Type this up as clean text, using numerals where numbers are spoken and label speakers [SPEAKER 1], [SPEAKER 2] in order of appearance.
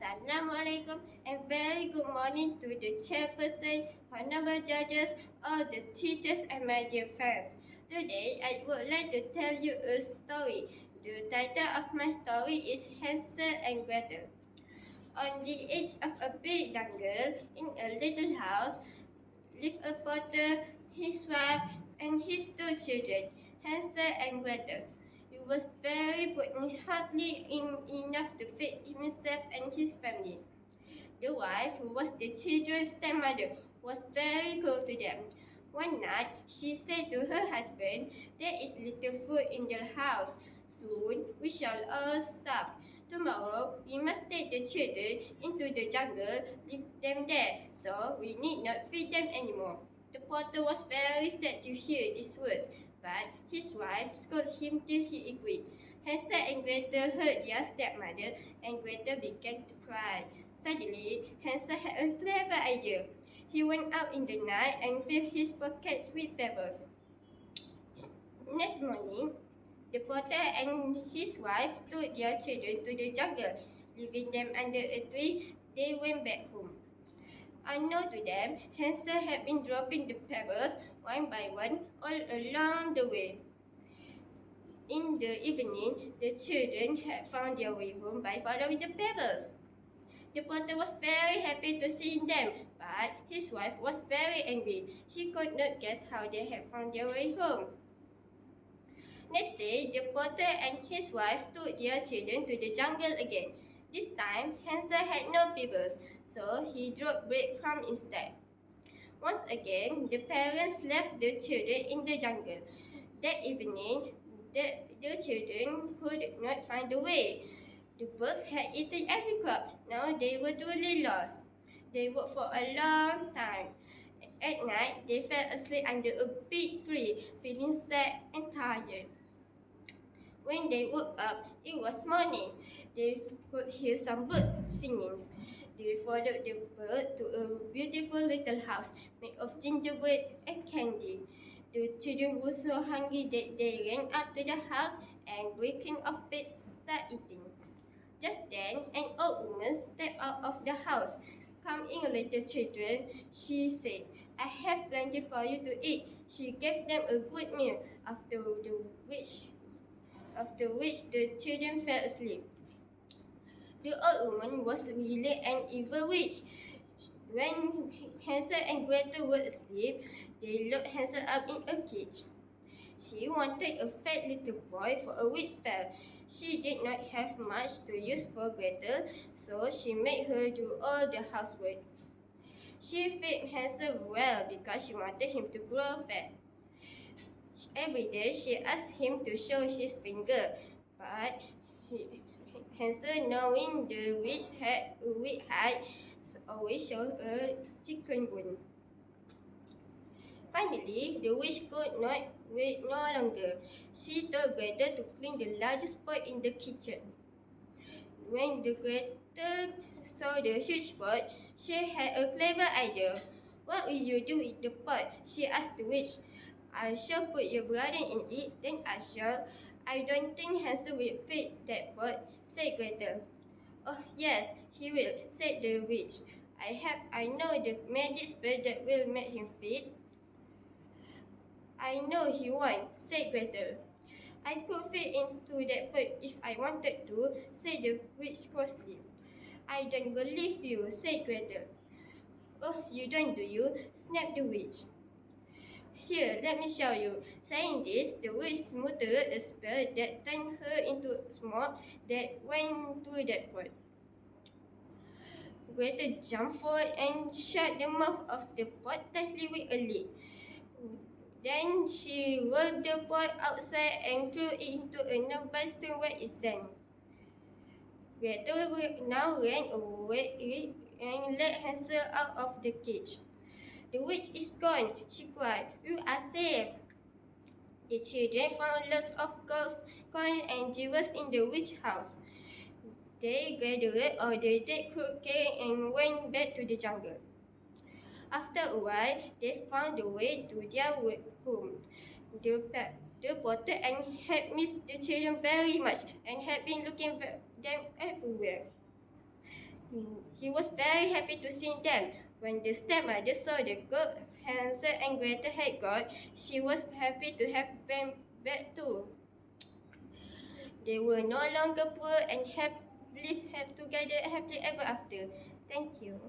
[SPEAKER 1] Assalamualaikum and very good morning to the chairperson, honorable judges, all the teachers and my dear friends. Today, I would like to tell you a story. The title of my story is Hansel and Gretel. On the edge of a big jungle, in a little house, lived a potter, his wife, and his two children, Hansel and Gretel. He was very poor and hardly enough to feed himself and his family. The wife, who was the children's stepmother, was very cruel to them. One night, she said to her husband, "There is little food in the house. Soon we shall all starve. Tomorrow we must take the children into the jungle, leave them there, so we need not feed them anymore." The potter was very sad to hear these words, but his wife scolded him till he agreed. Hansel and Gretel heard their stepmother, and Gretel began to cry. Suddenly, Hansel had a clever idea. He went out in the night and filled his pockets with pebbles. Next morning, the potter and his wife took their children to the jungle. Leaving them under a tree, they went back home. Unknown to them, Hansel had been dropping the pebbles one by one all along the way. In the evening, the children had found their way home by following the pebbles. The potter was very happy to see them, but his wife was very angry. She could not guess how they had found their way home. Next day, the potter and his wife took their children to the jungle again. This time, Hansel had no pebbles, so he dropped breadcrumbs instead. Once again, the parents left the children in the jungle. That evening, the children could not find the way. The birds had eaten every crop. Now they were totally lost. They worked for a long time. At night, they fell asleep under a big tree, feeling sad and tired. When they woke up, it was morning. They could hear some birds singing. They followed the bird to a beautiful little house made of gingerbread and candy. The children were so hungry that they ran up to the house and, breaking off bits, started eating. Just then, an old woman stepped out of the house. "Come in, little children," she said. "I have plenty for you to eat." She gave them a good meal, after which the children fell asleep. The old woman was really an evil witch. When Hansel and Gretel were asleep, they locked Hansel up in a cage. She wanted a fat little boy for a witch spell. She did not have much to use for Gretel, so she made her do all the housework. She fed Hansel well because she wanted him to grow fat. Every day she asked him to show his finger, but Hansel, knowing the witch had a weak height, always showed a chicken bone. Finally, the witch could not wait no longer. She told Gretel to clean the largest pot in the kitchen. When the Gretel saw the huge pot, she had a clever idea. "What will you do with the pot?" she asked the witch. "I shall put your brother in it, then I shall." "I don't think Hansel will fit that pot," said Gretel. "Oh, yes, he will," said the witch. I know the magic spell that will make him fit." "I know he won't," said Gretel. "I could fit into that pot if I wanted to," said the witch crossly. "I don't believe you," said Gretel. "Oh, you don't, do you?" snapped the witch. "Here, let me show you." Saying this, the witch muttered a spell that turned her into smoke that went to that pot. Gretel jumped forward and shut the mouth of the pot tightly with a lid. Then she rolled the pot outside and threw it into a nearby stone where it sank. Gretel now ran away and let Hansel out of the cage. "The witch is gone," she cried. "You are safe." The children found lots of gold, coins, and jewels in the witch's house. They gathered all the dead cookies and went back to the jungle. After a while, they found the way to their home. The potter had missed the children very much and had been looking for them everywhere. He was very happy to see them. When the stepmother saw the good Hansel and Gretel had got, she was happy to have them back too. They were no longer poor and lived together happily ever after. Thank you.